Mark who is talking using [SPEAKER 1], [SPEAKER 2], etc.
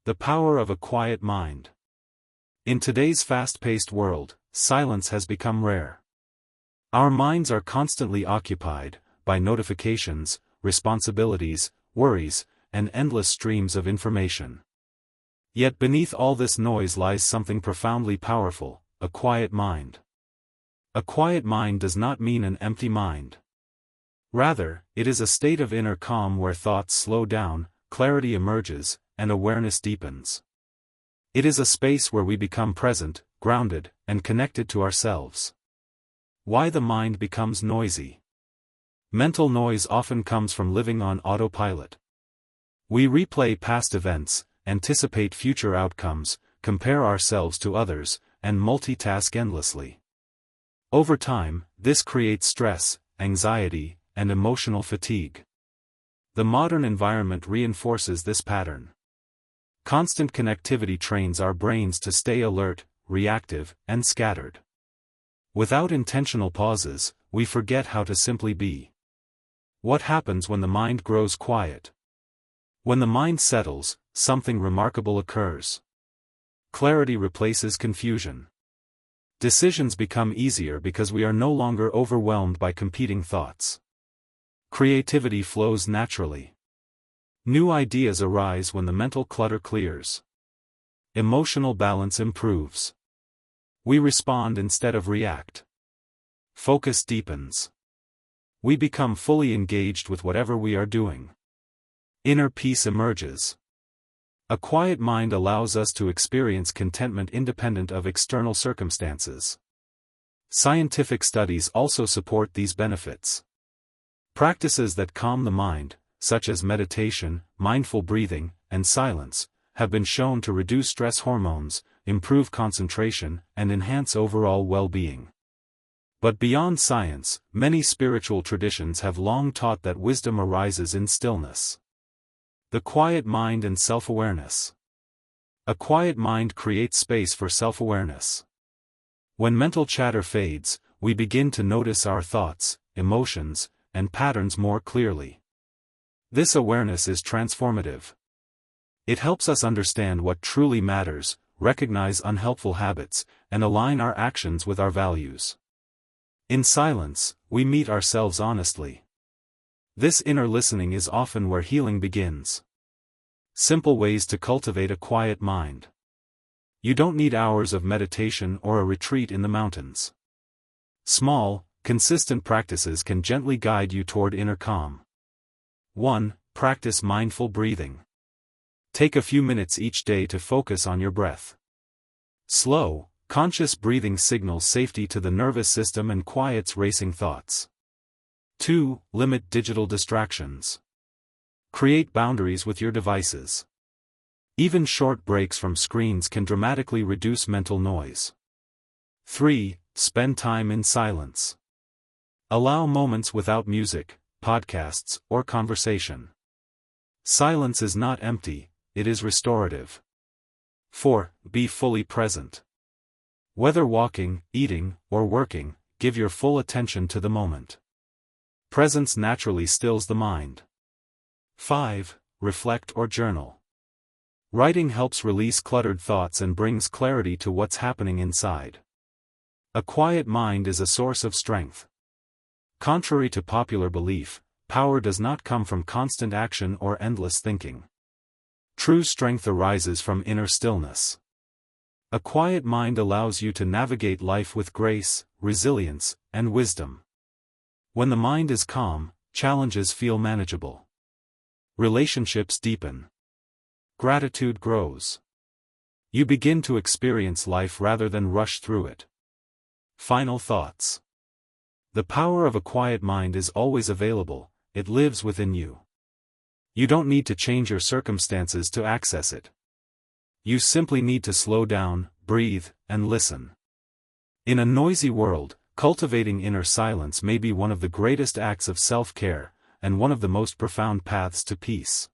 [SPEAKER 1] The power of a quiet mind. In today's fast-paced world, silence has become rare. Our minds are constantly occupied by notifications, responsibilities, worries, and endless streams of information. Yet beneath all this noise lies something profoundly powerful: a quiet mind. A quiet mind does not mean an empty mind. Rather, it is a state of inner calm where thoughts slow down, clarity emerges, and awareness deepens. It is a space where we become present, grounded, and connected to ourselves. Why the mind becomes noisy? Mental noise often comes from living on autopilot. We replay past events, anticipate future outcomes, compare ourselves to others, and multitask endlessly. Over time, this creates stress, anxiety, and emotional fatigue. The modern environment reinforces this pattern. Constant connectivity trains our brains to stay alert, reactive, and scattered. Without intentional pauses, we forget how to simply be. What happens when the mind grows quiet? When the mind settles, something remarkable occurs. Clarity replaces confusion. Decisions become easier because we are no longer overwhelmed by competing thoughts. Creativity flows naturally. New ideas arise when the mental clutter clears. Emotional balance improves. We respond instead of react. Focus deepens. We become fully engaged with whatever we are doing. Inner peace emerges. A quiet mind allows us to experience contentment independent of external circumstances. Scientific studies also support these benefits. Practices that calm the mind, such as meditation, mindful breathing, and silence, have been shown to reduce stress hormones, improve concentration, and enhance overall well-being. But beyond science, many spiritual traditions have long taught that wisdom arises in stillness. The quiet mind and self-awareness. A quiet mind creates space for self-awareness. When mental chatter fades, we begin to notice our thoughts, emotions, and patterns more clearly. This awareness is transformative. It helps us understand what truly matters, recognize unhelpful habits, and align our actions with our values. In silence, we meet ourselves honestly. This inner listening is often where healing begins. Simple ways to cultivate a quiet mind. You don't need hours of meditation or a retreat in the mountains. Small, consistent practices can gently guide you toward inner calm. 1. Practice mindful breathing. Take a few minutes each day to focus on your breath. Slow, conscious breathing signals safety to the nervous system and quiets racing thoughts. 2. Limit digital distractions. Create boundaries with your devices. Even short breaks from screens can dramatically reduce mental noise. 3. Spend time in silence. Allow moments without music, podcasts, or conversation. Silence is not empty, it is restorative. 4. Be fully present. Whether walking, eating, or working, give your full attention to the moment. Presence naturally stills the mind. 5. Reflect or journal. Writing helps release cluttered thoughts and brings clarity to what's happening inside. A quiet mind is a source of strength. Contrary to popular belief, power does not come from constant action or endless thinking. True strength arises from inner stillness. A quiet mind allows you to navigate life with grace, resilience, and wisdom. When the mind is calm, challenges feel manageable. Relationships deepen. Gratitude grows. You begin to experience life rather than rush through it. Final thoughts. The power of a quiet mind is always available, it lives within you. You don't need to change your circumstances to access it. You simply need to slow down, breathe, and listen. In a noisy world, cultivating inner silence may be one of the greatest acts of self-care, and one of the most profound paths to peace.